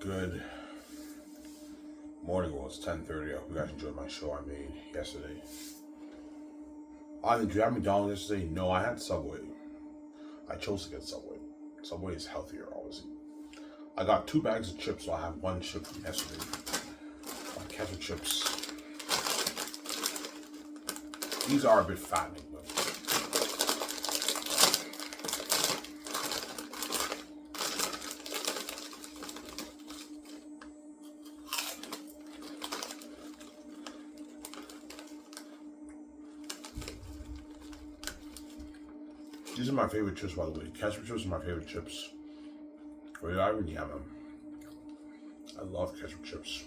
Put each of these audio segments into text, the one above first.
Good morning. Well, it's 10:30. I hope you guys enjoyed my show I made yesterday. Did you have McDonald's yesterday? No, I had Subway. I chose to get Subway. Subway is healthier, obviously. I got 2 bags of chips, so I have 1 chip from yesterday. Ketchup chips. These are a bit fattening, but these are my favorite chips, by the way. Ketchup chips are my favorite chips. Well, I really have them. I love ketchup chips.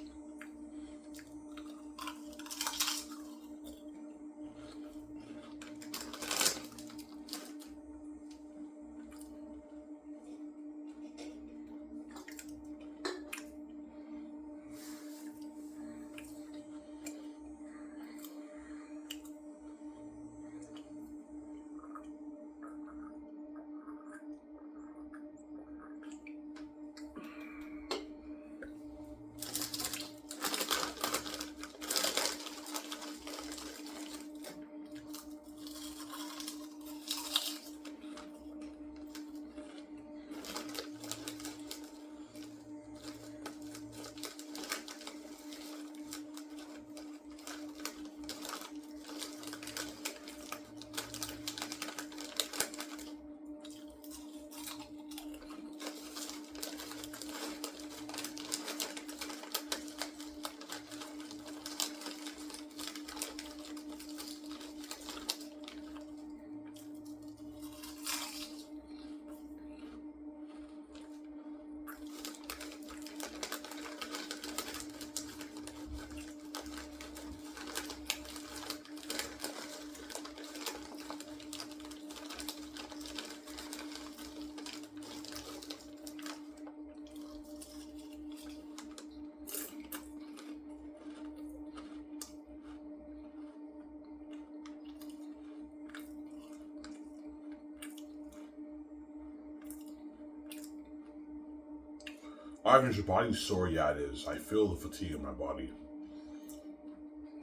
Ivan, is your body sore? Yeah, it is. I feel the fatigue in my body.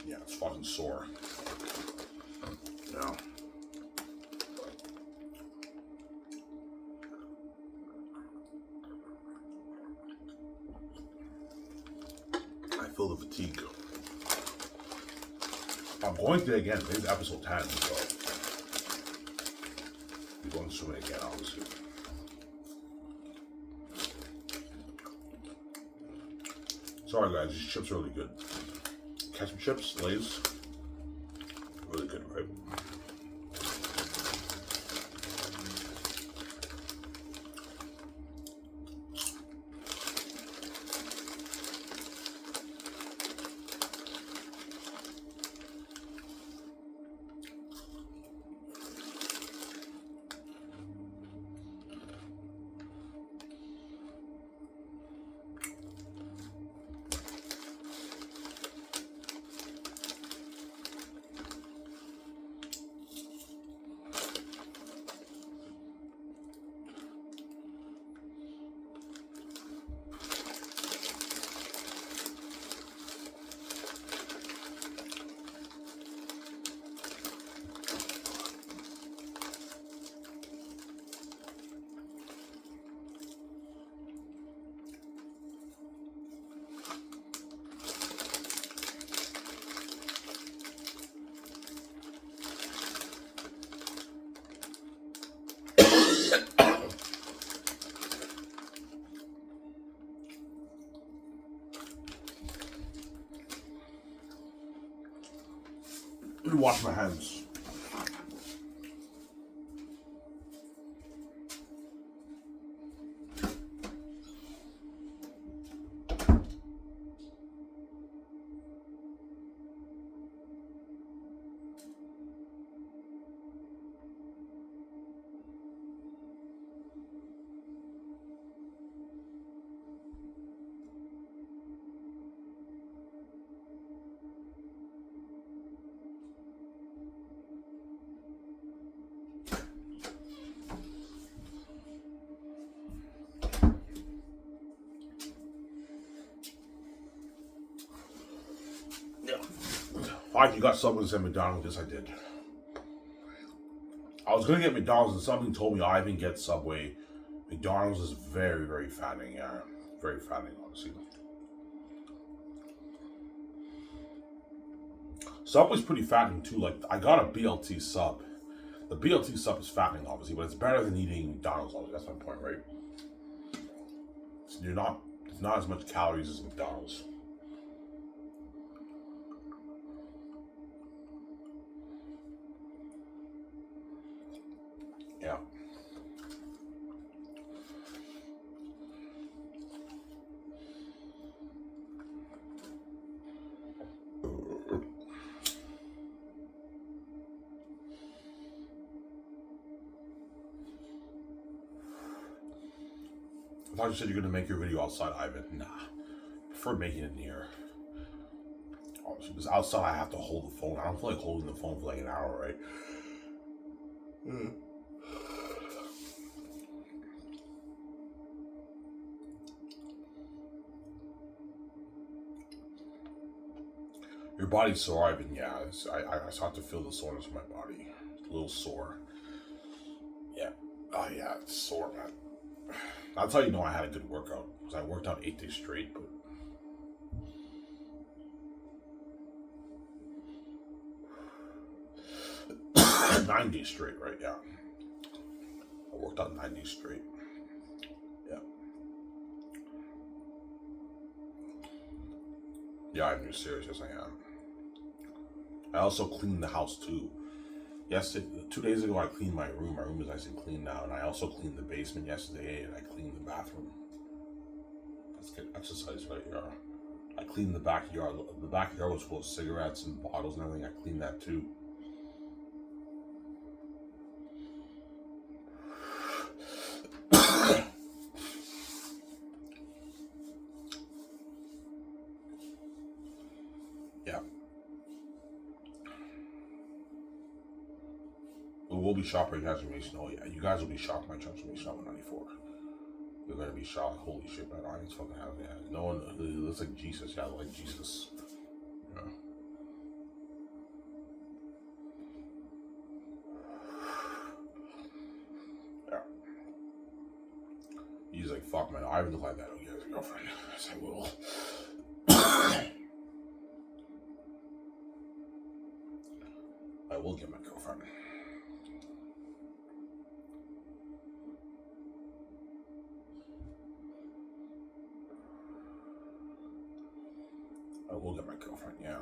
Yeah, it's fucking sore. Yeah. I feel the fatigue. I'm going through it again. Today's episode 10, so I'm going through it again, obviously. Sorry guys, these chips are really good. Ketchup chips, Lay's, really good, right? Let me wash my hands. Hi, you got Subway at McDonald's? Yes, I did. I was gonna get McDonald's and something told me I even get Subway. McDonald's is very, very fattening, yeah. Very fattening, honestly. Subway's pretty fattening too. Like, I got a BLT sub. The BLT sub is fattening, obviously, but it's better than eating McDonald's, obviously. That's my point, right? So it's not as much calories as McDonald's. Yeah. I thought you said you're gonna make your video outside, Ivan. Nah. I prefer making it in here. Obviously, because outside I have to hold the phone. I don't feel like holding the phone for like an hour, right? Your body's sore, Ivan. Yeah, I start to feel the soreness in my body. It's a little sore. Yeah. Oh yeah, it's sore, man. That's how you know I had a good workout. Because I worked out 8 days straight, but 9 days straight, right? Yeah. I worked out 9 days straight. Yeah. Yeah, I'm serious. Yes, I am. I also cleaned the house too. Yes, 2 days ago I cleaned my room. My room is nice and clean now, and I also cleaned the basement yesterday, and I cleaned the bathroom. That's good exercise right here. I cleaned the backyard. The backyard was full of cigarettes and bottles and everything. I cleaned that too. Yeah. We'll be shocked by your transformation. Oh yeah, you guys will be shocked by my transformation at 194. You're gonna be shocked. Holy shit, man! I ain't fucking having it. No one looks like Jesus. Yeah, like Jesus. Yeah. Yeah. He's like, fuck, man. I would look like that. Oh, he has a girlfriend. Yes, I will. I will get my girlfriend. I will get my girlfriend, yeah.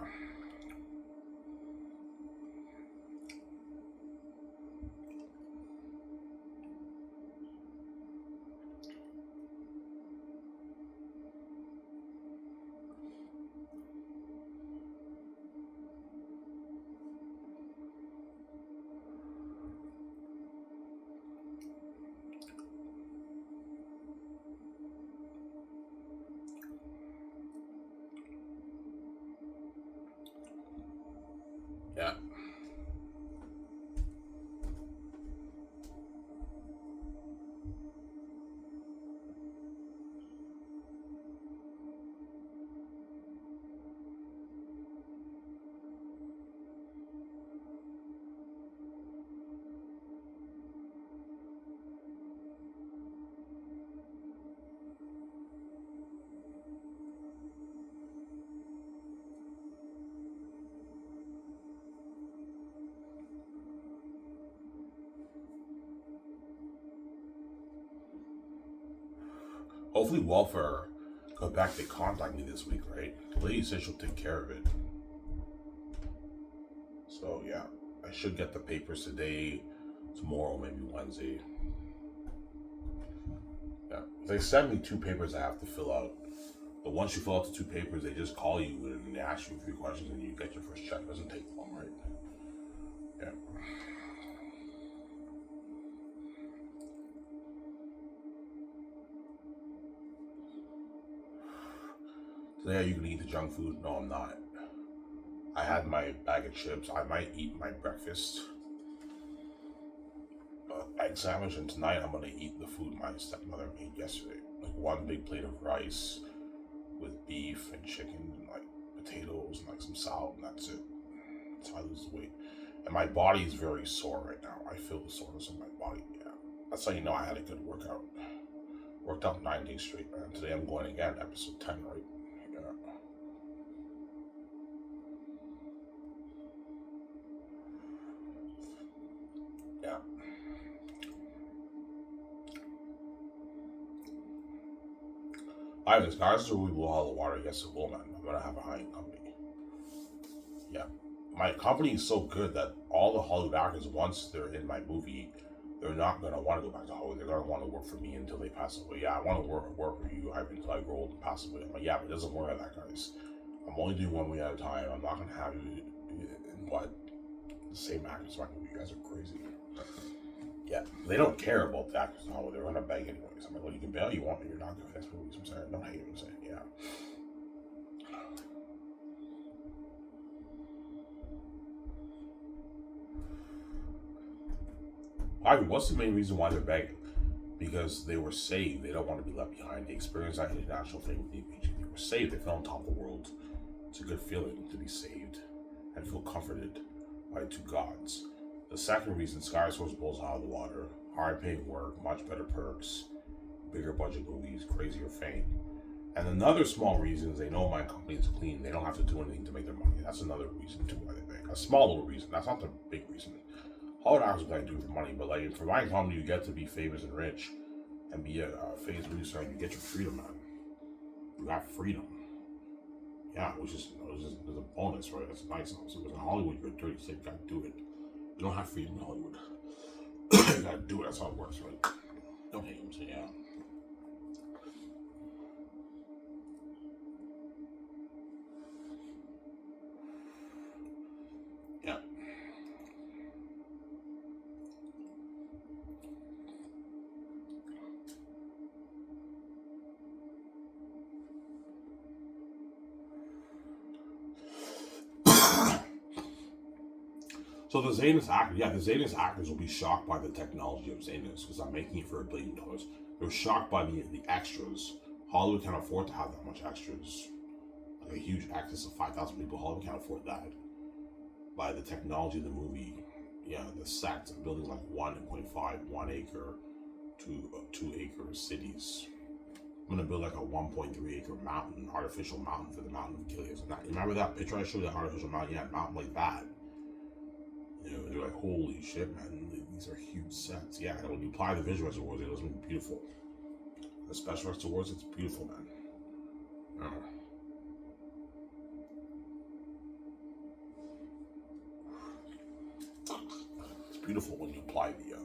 Yeah. Hopefully welfare go back to contact me this week, right? The lady said she'll take care of it. So yeah, I should get the papers today, tomorrow, maybe Wednesday. Yeah. They sent me 2 papers I have to fill out. But once you fill out the 2 papers, they just call you and they ask you a few questions and you get your first check. It doesn't take long, right? Yeah. Today, are you gonna eat the junk food? No, I'm not. I had my bag of chips. I might eat my breakfast. Egg sandwich, and tonight I'm gonna eat the food my stepmother made yesterday. Like 1 big plate of rice with beef and chicken and like potatoes and like some salad, and that's it. That's how I lose the weight. And my body is very sore right now. I feel the soreness in my body. Yeah, that's how you know I had a good workout. Worked out 9 days straight, man. Today I'm going again, episode 10, right? Yeah. Yeah. This guys are really blow out of the water. Yes, it will, man. I'm gonna have a high-end company. Yeah. My company is so good that all the Hollywood actors, once they're in my movie, they're not gonna want to go back to Hollywood. They're gonna want to work for me until they pass away. Yeah, I want to work for you until I grow old and pass away. I'm like, yeah, but it doesn't work like that, guys. I'm only doing 1 week at a time. I'm not gonna have you in what the same actors my movie. You guys are crazy. Yeah, they don't care about the actors in Hollywood. They're gonna beg anyways. I'm like, well, you can bail you want, but you're not good for this movie. So I'm saying, don't hate him. Saying, yeah. Harvey, what's the main reason why they're begging? Because they were saved. They don't want to be left behind. They experienced that international thing with the APG. They were saved. They fell on top of the world. It's a good feeling to be saved and feel comforted by two gods. The second reason, Sky Source blows out of the water. Hard paying work, much better perks, bigger budget movies, crazier fame. And another small reason is they know my company is clean. They don't have to do anything to make their money. That's another reason too why they beg. A small little reason. That's not the big reason. All actors are going to do for money, but like for my company, you get to be famous and rich, and be a famous producer, and you get your freedom, man. You have freedom. Yeah, which is there's a bonus, right? That's nice. Also, because in Hollywood, you're dirty, so you gotta do it. You don't have freedom in Hollywood. You gotta do it. That's how it works, right? Don't hate him, so yeah. Yeah. So the Xanus actors will be shocked by the technology of Xanus because I'm making it for $1 billion. They're shocked by the extras. Hollywood can't afford to have that much extras. Like a huge access of 5,000 people. Hollywood can't afford that. By the technology of the movie, yeah, the sets and buildings like 1.5, 1 acre, 2 acre cities. I'm gonna build like a 1.3 acre mountain, artificial mountain for the mountain of Achilles. And remember that picture I showed, that artificial mountain? Yeah, mountain like that. You know, they're like, holy shit, man, these are huge sets. Yeah, and when you apply the visual awards, it doesn't be beautiful. The special effects awards, it's beautiful, man. It's beautiful when you apply the.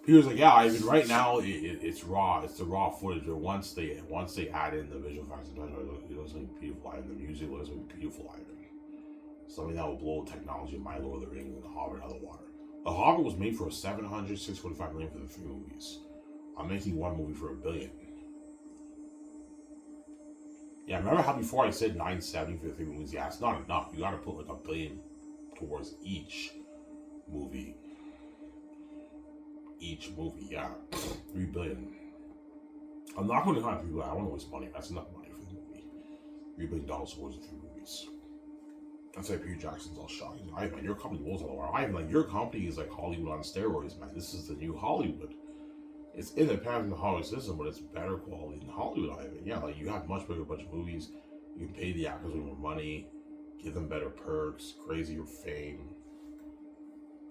He was like, yeah, I mean, right now it's raw. It's the raw footage. But once they add in the visual effects, it looks like beautiful. And the music looks like beautiful. Something that will blow technology of My Lord of the Rings and The Hobbit out of the water. The Hobbit was made for $645 million for the 3 movies. I'm making 1 movie for $1 billion. Yeah, remember how before I said 970 for the 3 movies? Yeah, it's not enough. You gotta put like $1 billion towards each movie. Yeah. $3 billion. I'm not gonna have $3 billion. I want to waste money. That's enough money for the movie. $3 billion towards the 3 movies. That's why Peter Jackson's all shocked. He's like, man, your company blows out of the water. I'm like, your company is like Hollywood on steroids, man. This is the new Hollywood. It's independent of the Hollywood system, but it's better quality than Hollywood, Ivan. Yeah, like you have much bigger budget movies. You can pay the actors more money, give them better perks, crazier fame.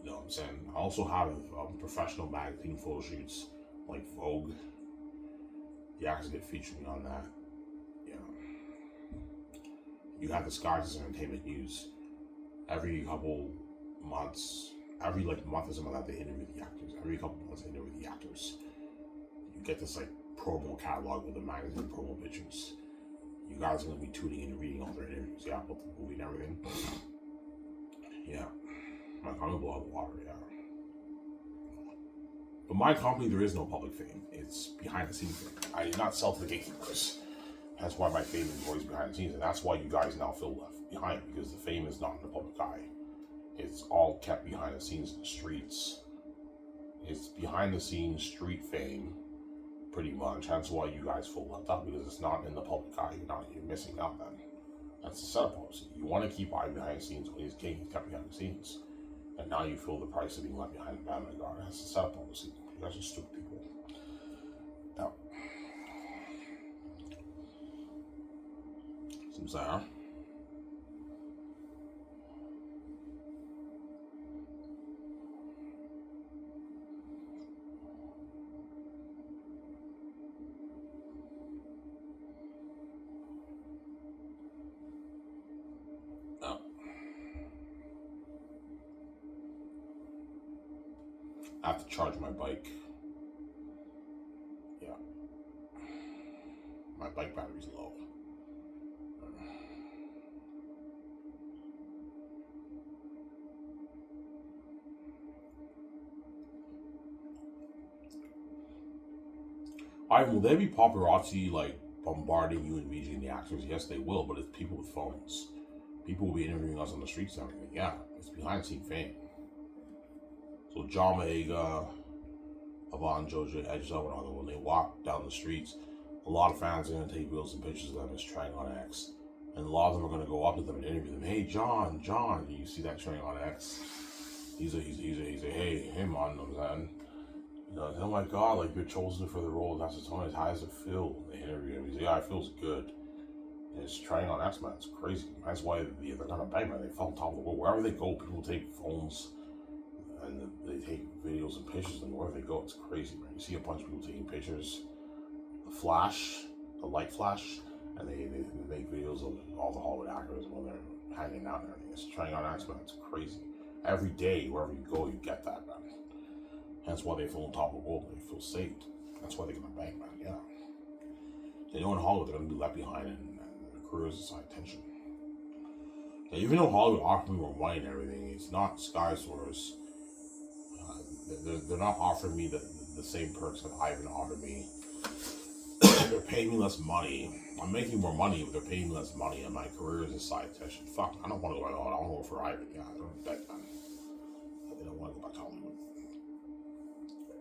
You know what I'm saying? I also have professional magazine photo shoots like Vogue. The actors get featured on that. You have the Skiv Entertainment News every couple months, every month or something like that. They interview the actors. Every couple months they interview the actors. You get this like promo catalog with the magazine promo pictures. You guys are gonna be tuning in and reading all their interviews, yeah, about the movie and everything. Yeah, my company blow out the water, yeah. But my company, there is no public fame. It's behind the scenes thing. I did not sell to the gatekeepers. That's why my fame is always behind the scenes, and that's why you guys now feel left behind, because the fame is not in the public eye. It's all kept behind the scenes in the streets. It's behind the scenes street fame, pretty much. That's why you guys feel left out, because it's not in the public eye. You're missing out then. That's the setup policy. You want to keep Ivy behind the scenes when he's king, he's kept behind the scenes. And now you feel the price of being left behind the Batman guard. That's the setup policy. You guys are stupid people. Now, seems there. I have to charge my bike. Yeah. My bike battery's low. Alright, will there be paparazzi like bombarding you and VJing the actors? Yes, they will, but it's people with phones. People will be interviewing us on the streets and everything. Yeah, it's behind the scene fame. So John Maega, Avon Jojo, Edge Up, and all that, when they walk down the streets, a lot of fans are going to take videos and pictures of them as trying on X. And a lot of them are going to go up to them and interview them. Hey, John, you see that trying on X? He's a hey, man, man. You know, oh my God, like you're chosen for the role. That's what's on. How does it feel? And they interview him. He's like, yeah, it feels good. And it's trying on X, man. It's crazy. That's why they're not a bang, man. They fell on top of the world. Wherever they go, people take phones and they take videos and pictures. And wherever they go, it's crazy, man. You see a bunch of people taking pictures. The light flash, and they make videos of all the Hollywood actors when they're hanging out and everything. It's trying on X, man. It's crazy. Every day, wherever you go, you get that, man. That's why they feel on top of the world. They feel saved. That's why they're gonna bank, man. Yeah. They know in Hollywood they're gonna be left behind, and their careers is high tension. Now, even though Hollywood offers me more money and everything, it's not Sky Source. They're not offering me the same perks that Ivan offered me. They're paying me less money. I'm making more money, but they're paying me less money, and my career is a side tension. Fuck, I don't want to go. I don't go for Ivan. Yeah, I don't bet, man. I don't want to go back to Hollywood.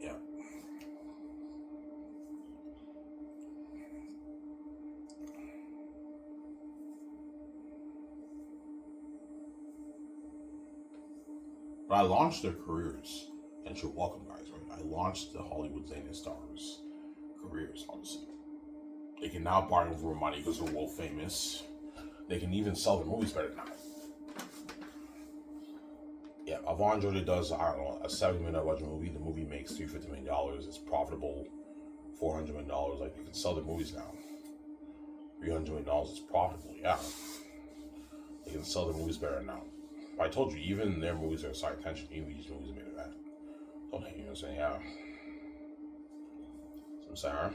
Yeah. But I launched their careers, and you're welcome, guys. Right? I launched the Hollywood Xanus stars' careers, obviously. They can now bargain for money because they're world famous. They can even sell their movies better now. Yeah, Avon Georgia does, I don't know, a 70-minute budget movie. The movie makes $350 million. It's profitable, $400 million. Like, they can sell their movies now. $300 million, it's profitable, yeah. They can sell their movies better now. But I told you, even their movies are side tension. Even these movies are made of that. Don't hate you know what I'm saying? Yeah. So I'm sorry.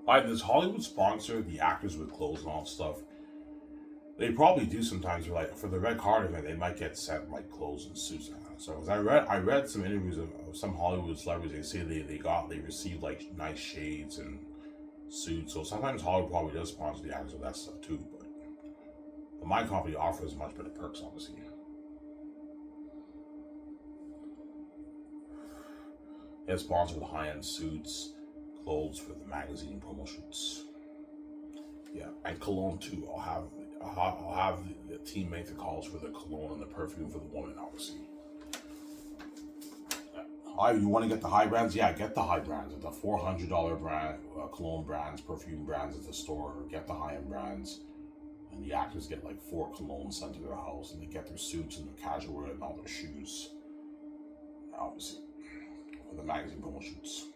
Like, does Hollywood sponsor the actors with clothes and all stuff? They probably do sometimes. For the red card event, they might get sent like clothes and suits. So, cause I read some interviews of some Hollywood celebrities. They say they received like nice shades and suits. So sometimes Hollywood probably does sponsor the actors with that stuff too. But my company offers much better perks, obviously. They sponsor with high-end suits, clothes for the magazine promo shoots. Yeah, and cologne too. I'll have the team make the calls for the cologne and the perfume for the woman, obviously. You want to get the high brands? Yeah, get the high brands. The $400 brand cologne brands, perfume brands at the store. Get the high-end brands, and the actors get like 4 colognes sent to their house, and they get their suits and their casual wear and all their shoes. Obviously, for the magazine promo shoots.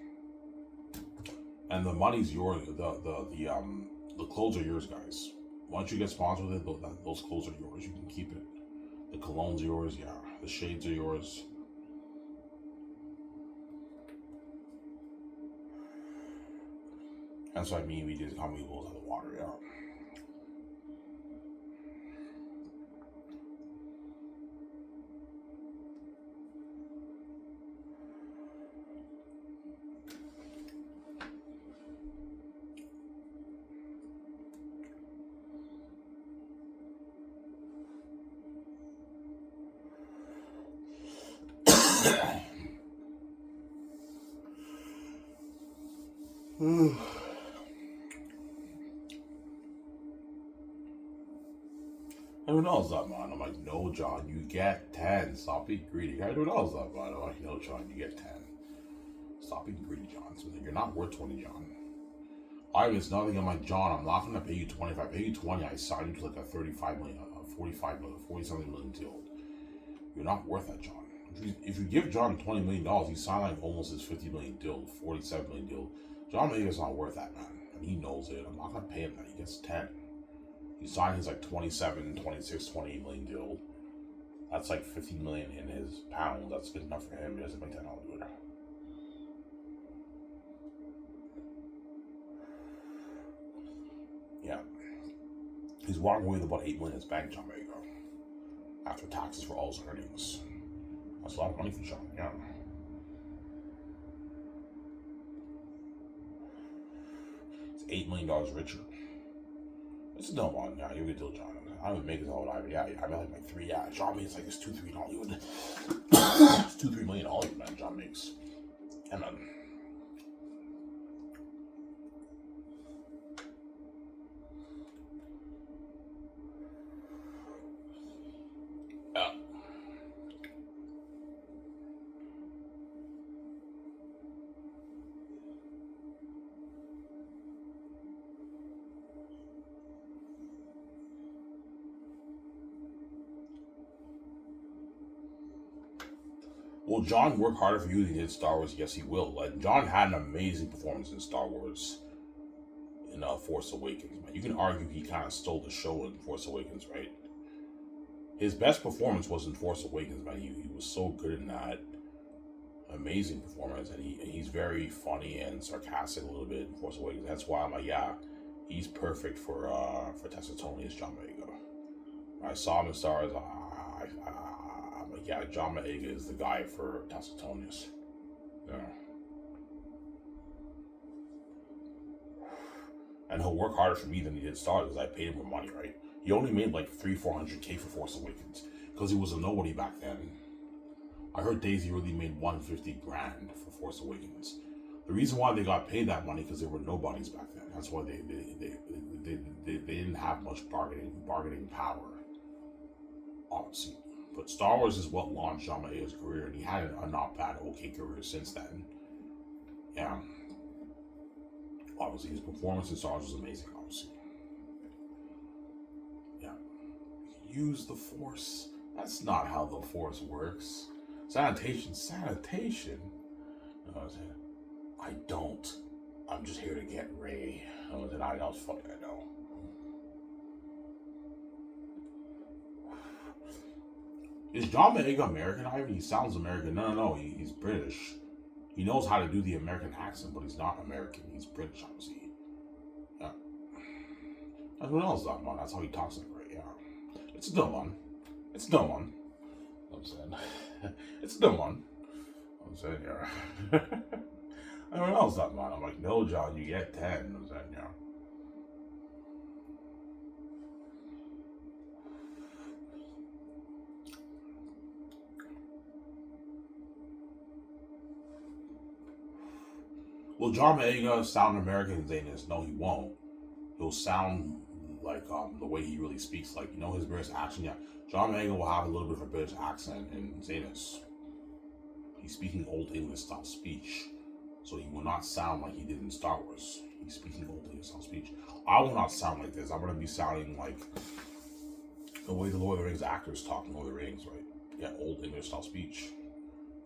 And the money's yours. The clothes are yours, guys. Once you get sponsored with it, those clothes are yours. You can keep it. The cologne's yours. Yeah, the shades are yours. That's what I mean. We did company blows out of the water. Yeah. Everyone else that, man. I'm like, no, John, you get 10. Stop being greedy. Everyone else that, man. I'm like, no, John, you get 10. Stop being greedy, John. So you're not worth 20, John. It's nothing. I'm like, John, I'm not going to pay you 20. If I pay you 20, I sign you to like a 35 million, 45 million, 40-something million deal. You're not worth that, John. If you give John $20 million, he signed like almost his $50 million deal, $47 million deal. John Vega's not worth that, man. And he knows it. I'm not going to pay him that. He gets 10. He signed his like 27, 26, 28 million deal. That's like 50 million in his pounds. That's good enough for him. He doesn't make that Hollywood. Yeah. He's walking away with about 8 million in his bank, John Vega. After taxes for all his earnings. That's a lot of money for John, yeah. It's $8 million richer. It's a dumb one, yeah, you could deal, John. I would make his whole life, yeah, I made like 3, yeah. John makes like this 2-3 in Hollywood. It's 2-3 million Hollywood, man, John makes. And then, yeah. Will John work harder for you than he did Star Wars? Yes, he will. Like, John had an amazing performance in Star Wars in Force Awakens, man. You can argue he kind of stole the show in Force Awakens, right? His best performance was in Force Awakens, man. He was so good in that. Amazing performance, and he's very funny and sarcastic a little bit in Force Awakens. That's why I'm like, yeah, he's perfect for Tessitoni as John Boyega. When I saw him in Star Wars, I'm like, yeah, John Boyega is the guy for Tessitonius. Yeah. And he'll work harder for me than he did Star Wars because I paid him more money, right? He only made like $300,000-400,000 for Force Awakens because he was a nobody back then. I heard Daisy really made $150,000 for Force Awakens. The reason why they got paid that money because they were nobodies back then. That's why they didn't have much bargaining power, obviously. But Star Wars is what launched John Boyega's career, and he had a not bad, okay career since then. Yeah. Obviously, his performance in Star Wars was amazing, obviously. Yeah. Use the Force. That's not how the Force works. Sanitation. I don't. I'm just here to get Ray. I know it's funny, I know. Is John Boyega American, Ivan? He sounds American. No. He's British. He knows how to do the American accent, but he's not American. He's British, obviously. Everyone else dumb one. That's how he talks like, right? Yeah. It's a dumb one. It's a dumb one. I'm saying. It's a dumb one. I'm saying, yeah. Everyone else dumb one. I'm like, no, John, you get 10. I'm saying, yeah. Well, John Boyega sound American Xanus? No, he won't. He'll sound like the way he really speaks, like his British accent. Yeah, John Boyega will have a little bit of a British accent in Xanus. He's speaking Old English style speech, so he will not sound like he did in Star Wars. He's speaking Old English style speech. I will not sound like this. I'm gonna be sounding like the way the Lord of the Rings actors talk in Lord of the Rings, right? Yeah, Old English style speech.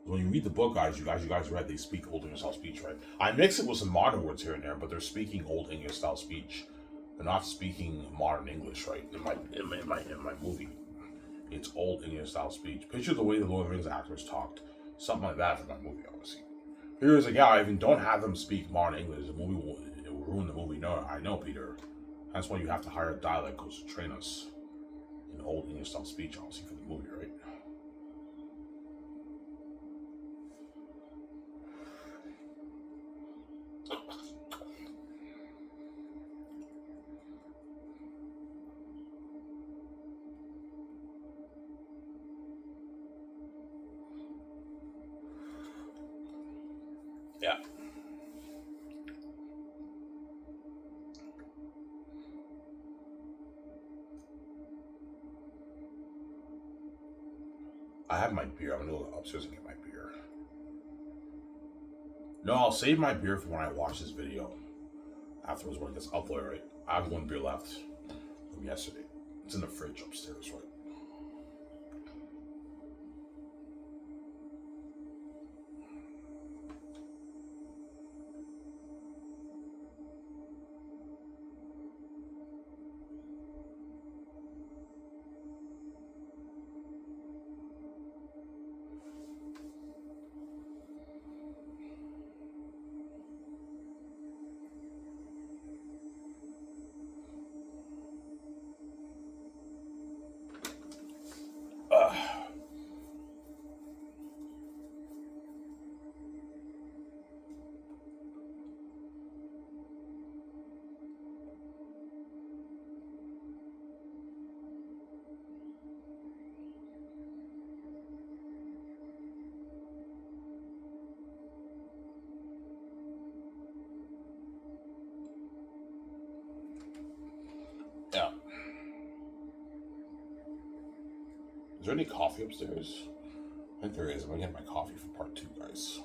When you read the book, you guys read, they speak Old English style speech, right? I mix it with some modern words here and there, but they're speaking Old English style speech. They're not speaking modern English, right? In my movie, it's Old English style speech. Picture the way the Lord of the Rings actors talked, something like that for my movie, obviously. Here's like, yeah, even don't have them speak modern English. The movie will ruin the movie. No, I know, Peter. That's why you have to hire a dialect coach to train us in Old English style speech, obviously, for the movie, right? Yeah. I have my beer. I'm gonna go upstairs and get my beer. No, I'll save my beer for when I watch this video. Afterwards, when it gets uploaded, right? I have one beer left from yesterday. It's in the fridge upstairs, right? Yeah. Is there any coffee upstairs? I think there is. I'm gonna get my coffee for part 2, guys.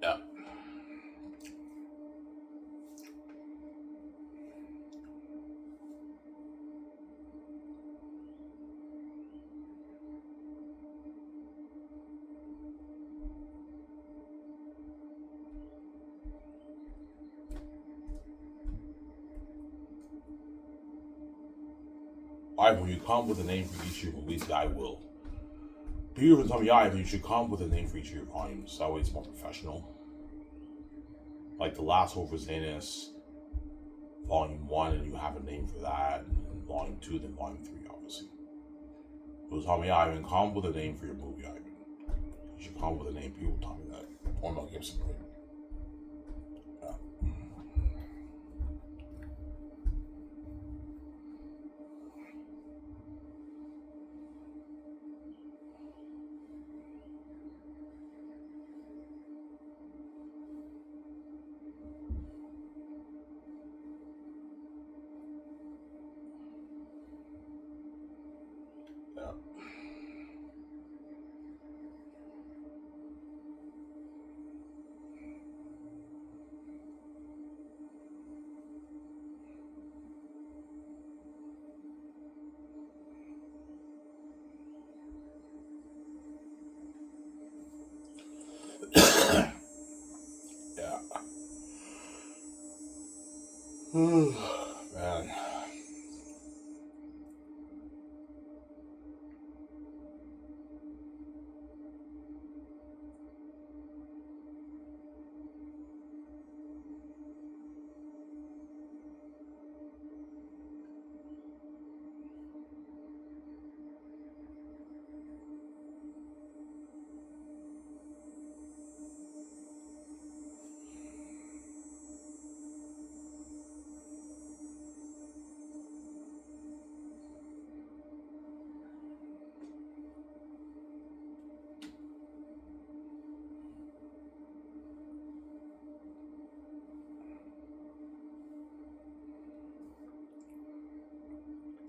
Yeah. Ivan, you come with a name for each of your movies, I will. Peter even told me, Ivan, you should come with a name for each of your volumes. That way it's more professional. Like the last one for Xanus, Volume 1, and you have a name for that, and Volume 2, then Volume 3, obviously. He was telling me, Ivan, come with a name for your movie, Ivan. You should come with a name. People tell me that. Or Mel Gibson, right? Yeah. Yeah. Man.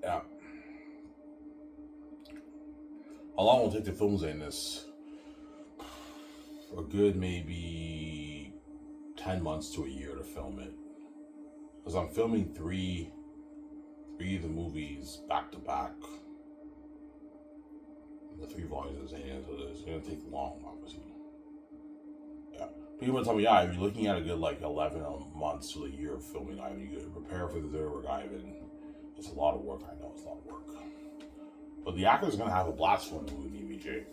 Yeah. How long will it take to film this? A good maybe 10 months to a year to film it. Because I'm filming three of the movies back to back. The 3 volumes, and so it's gonna take long, obviously. Yeah. People tell me, yeah, if you're looking at a good like 11 months to a year of filming, Ivan, you could prepare for the third work, Ivan. It's a lot of work. I know it's a lot of work, but the actor's gonna have a blast filming the movie, BJ,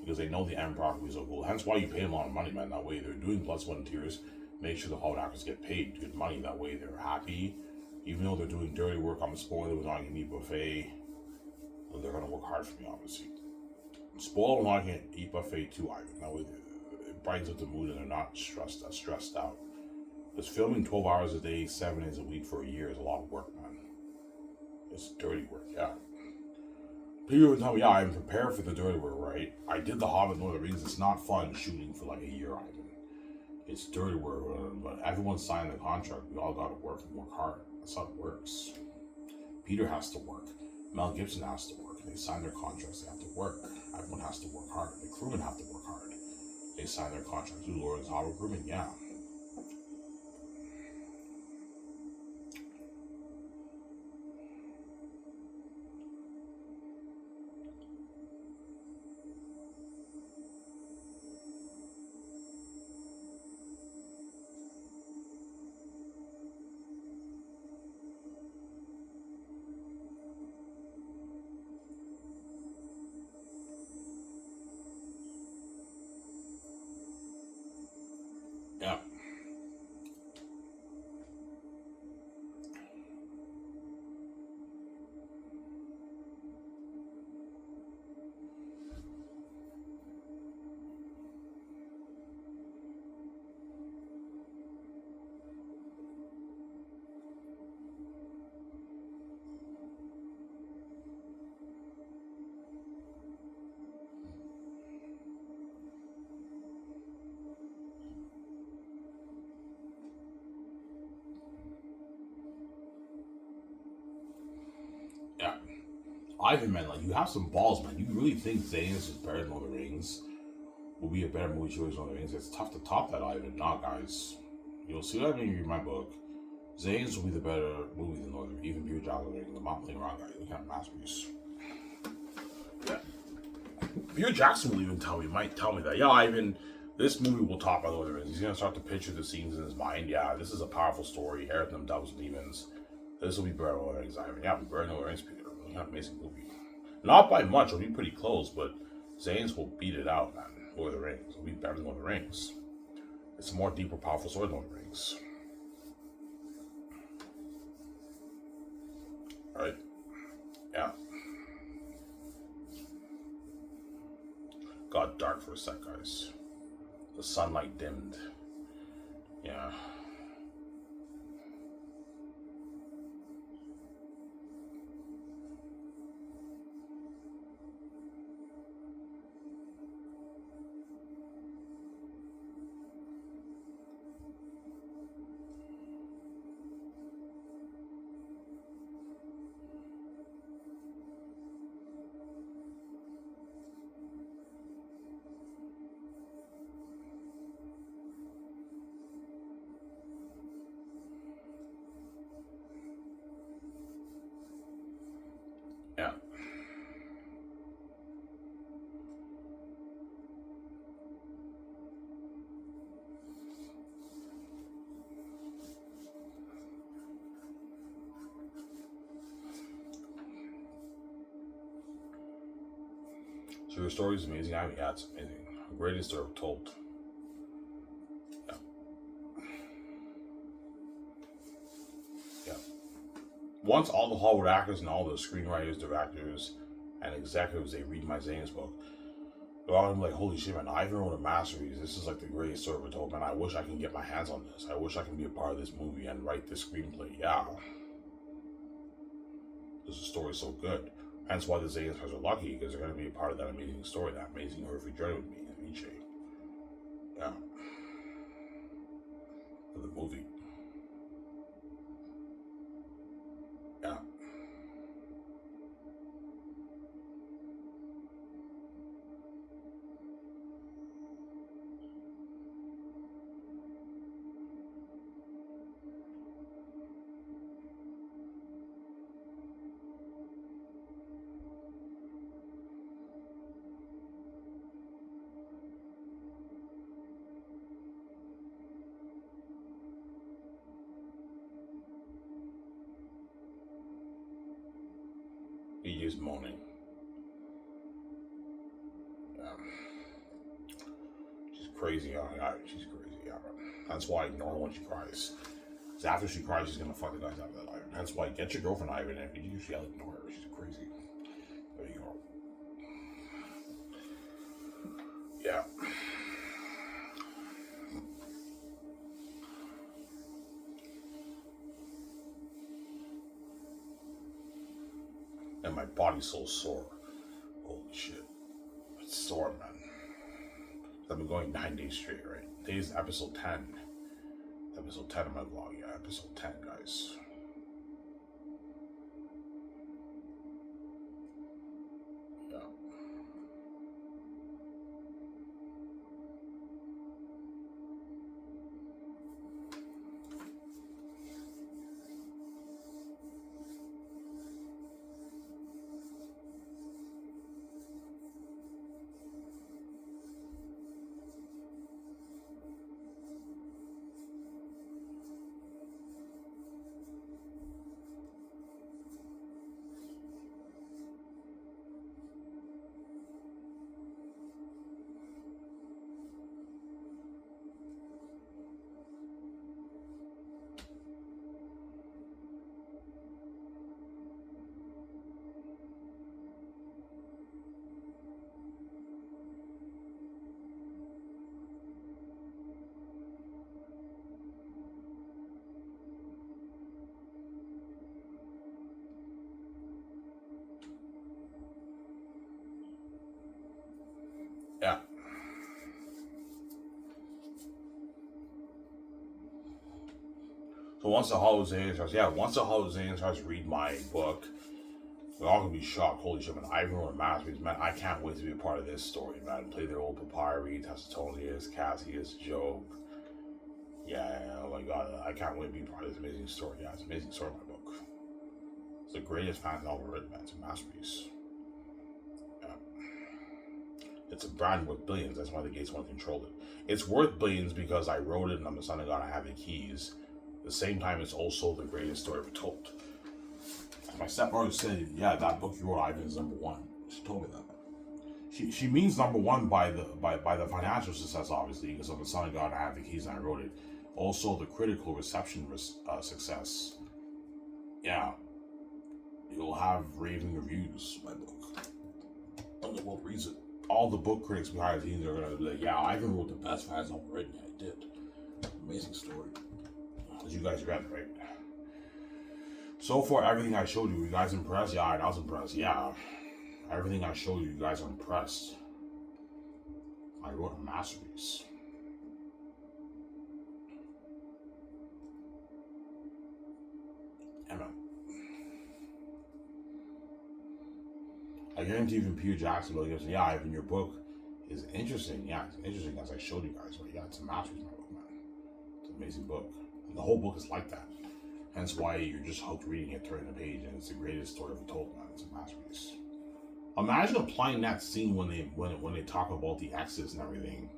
because they know the end product will be so cool. Hence why you pay them a lot of money, man. That way they're doing blood, sweat, and tears. Make sure the Hollywood actors get paid good money. That way they're happy, even though they're doing dirty work. I'm a spoiler with not gonna eat buffet. They're gonna work hard for me, obviously. Spoil when I can eat buffet too, Ivan. That way it brightens up the mood and they're not stressed out. Because filming 12 hours a day, 7 days a week for a year is a lot of work, man. It's dirty work, yeah. People would tell me, yeah, I'm prepared for the dirty work, right? I did The Hobbit, Lord of the Rings. It's not fun shooting for like a year, Ivan. It's dirty work, but everyone signed the contract. We all got to work and work hard. That's how it works. Peter has to work. Mel Gibson has to work. They sign their contracts. They have to work. Everyone has to work hard. The crewmen have to work hard. They sign their contracts. Who, Lawrence Howard crewmen? Yeah. Yeah. Yeah. Ivan, man, like, you have some balls, man. You really think Xanus is better than Lord of the Rings? Will be a better movie choice than Lord of the Rings? It's tough to top that, Ivan. Nah, guys. You'll see what I mean in my book. Xanus will be the better movie than Lord of the Rings. Even Peter Jackson, I'm not playing around, guys. Look at masterpiece. Yeah. Peter Jackson will even might tell me that. Yeah, Ivan, this movie will top by Lord of the Rings. He's gonna start to picture the scenes in his mind. Yeah, this is a powerful story. Inherit them devils and demons. This will be better than Lord of the Rings, Ivan. Yeah, it'll be better than Lord of the Rings, Peter. It's an amazing movie. Not by much. It'll be pretty close, but Zane's will beat it out, man. Lord of the Rings. It'll be better than Lord of the Rings. It's a more deeper, powerful story than Lord of the Rings. Right? Yeah. Got dark for a sec, guys. The sunlight dimmed. Yeah. So your story is amazing. I mean, yeah, it's amazing. Greatest ever told. Yeah. Yeah. Once all the Hollywood actors and all the screenwriters, directors, and executives, they read my Xanus book, they're all gonna be like, holy shit, man, Ivan wrote a masterpiece. This is like the greatest story ever told, man. I wish I can get my hands on this. I wish I can be a part of this movie and write this screenplay. Yeah. This story is so good. Hence why the Xanus are lucky, because they're going to be a part of that amazing story, that amazing horrific journey with me and Nietzsche. Yeah. For the movie. Yeah. He is moaning. Yeah. She's crazy. She's crazy. Yeah. That's why I ignore her when she cries. Because after she cries, she's going to fuck the guys out of that Ivan. That's why get your girlfriend Ivan, and if you usually ignore her. She's crazy. There you go. Yeah. And my body's so sore. Holy shit. It's sore, man. I've been going 9 days straight, right? Today's episode 10. Episode 10 of my vlog, yeah. Episode 10, guys. Yeah. Yeah. So once the Hollywood Zane starts read my book, we're all gonna be shocked. Holy shit, man! Ivan wrote a masterpiece, man. I can't wait to be a part of this story, man. Play their old Papyri, Tacitonius, Cassius, Job. Yeah, oh my god, I can't wait to be part of this amazing story. Yeah, it's an amazing story, my book. It's the greatest fantasy novel written, man. It's a masterpiece. Yeah. It's a brand worth billions. That's why the Gates want to control it. It's worth billions because I wrote it and I'm the son of God. I have the keys. At the same time, it's also the greatest story ever told. My stepmother said, "Yeah, that book you wrote, Ivan, is number one." She told me that. She means number one by the financial success, obviously, because I'm the son of God. I have the keys and I wrote it. Also, the critical reception success. Yeah, you'll have raving reviews. My book, and the world reads it. All the book critics behind the scenes are gonna be like, "Yeah, Ivan wrote the best fantasy novel written." Yeah, I did. Amazing story. As you guys read, right? So far, everything I showed you guys impressed? Yeah, I was impressed. Yeah. Everything I showed you guys are impressed. I wrote a masterpiece. Yeah, man. I guarantee even Peter Jackson will give me, yeah, Ivan, your book is interesting. Yeah, it's interesting as I showed you guys. But yeah, it's a masterpiece, my book, man. It's an amazing book. And the whole book is like that. Hence why you're just hooked reading it, turning the page, and it's the greatest story ever told, man. It's a masterpiece. Imagine applying that scene when they talk about the Exodus and everything.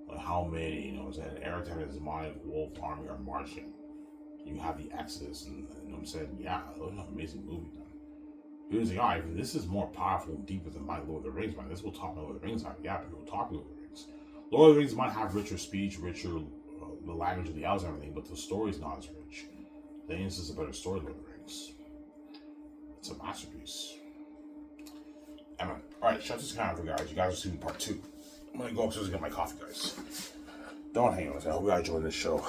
Like how many, you know what I'm saying, Eric and his demonic wolf army are marching. You have the Exodus, and you know what I'm saying? Yeah, it was an amazing movie, man. He was like, all right, this is more powerful and deeper than my Lord of the Rings, man. This will top Lord of the Rings out. Yeah, but it will top Lord of the Rings. Lord of the Rings might have richer speech, richer the language of the elves and everything, but the story's not as rich. The Rings is a better story than Lord of the Rings. It's a masterpiece. Emma. Alright, shut this camera, guys. You guys will see part 2. I'm gonna go upstairs and get my coffee, guys. Don't hang on. I hope you guys enjoyed this show.